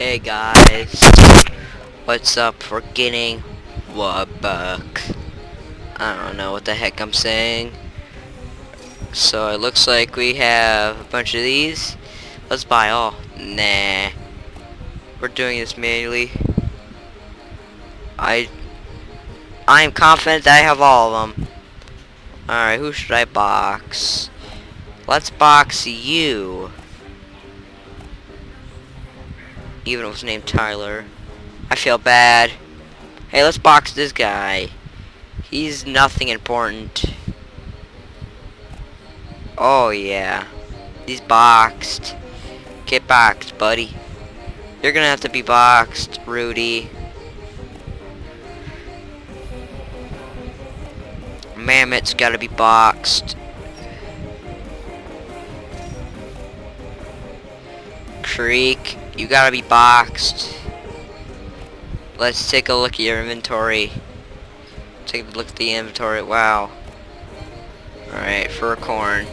Hey guys, what's up for getting wubbox? I don't know what the heck I'm saying. So it looks like we have a bunch of these. Let's buy all. Nah, we're doing this manually. I am confident that I have all of them. Alright, who should I box? Let's box you. Even if it was named Tyler. I feel bad. Hey, let's box this guy. He's nothing important. Oh yeah. He's boxed. Get boxed, buddy. You're gonna have to be boxed, Rudy. Mammoth's gotta be boxed. Creek, you gotta be boxed. Let's take a look at your inventory. Take a look at the inventory. Wow. Alright, fur corn.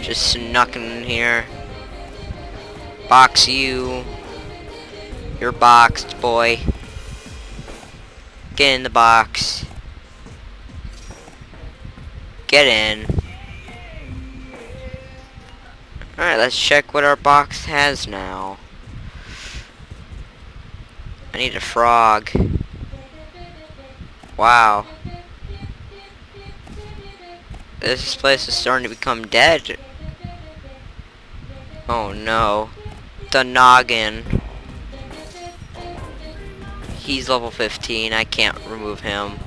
Just snuck in here. Box you. You're boxed, boy. Get in the box. Get in. Alright, let's check what our box has now. I need a frog. Wow. This place is starting to become dead. Oh no. The noggin. He's level 15. I can't remove him.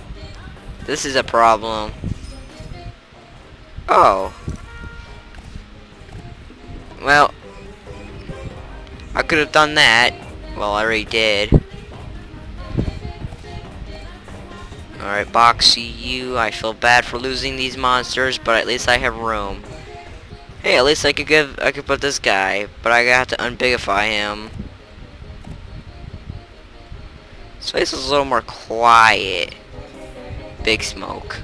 This is a problem. Oh. Well, I could have done that. Well, I already did. Alright, Boxy you. I feel bad for losing these monsters, but at least I have room. Hey, at least I could put this guy, but I have to unbigify him. This place is a little more quiet. Big smoke.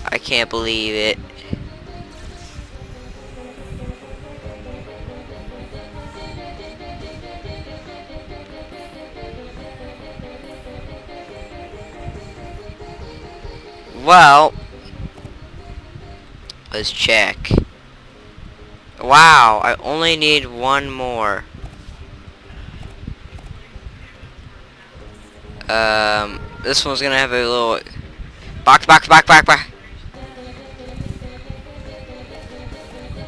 I can't believe it. Well, let's check. Wow, I only need one more. This one's gonna have a little box.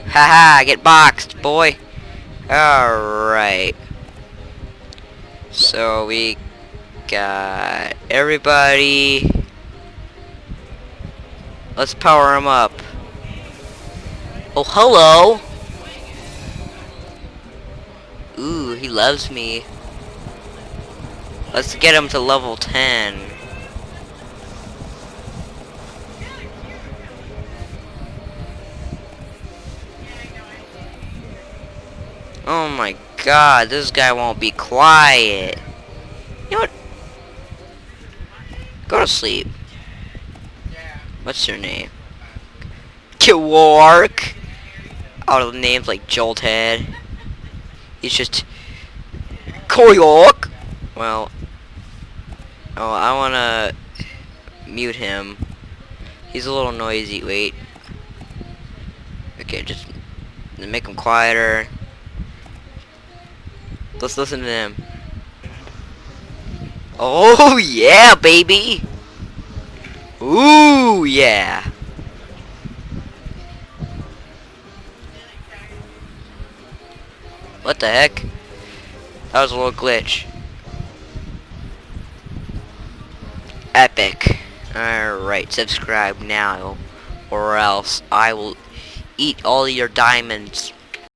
Haha, get boxed, boy. Alright. So we got everybody. Let's power him up. Oh, hello. Ooh, he loves me. Let's get him to level 10. Oh my god, this guy won't be quiet. You know what? Go to sleep. What's your name? Kiwark. Out of the names like Jolthead. He's just Koyork. Well, oh, I wanna mute him. He's a little noisy. Wait. Okay, just make him quieter. Let's listen to him. Oh yeah, baby. Ooh yeah. What the heck? That was a little glitch. Epic. Alright, subscribe now, or else I will eat all your diamonds.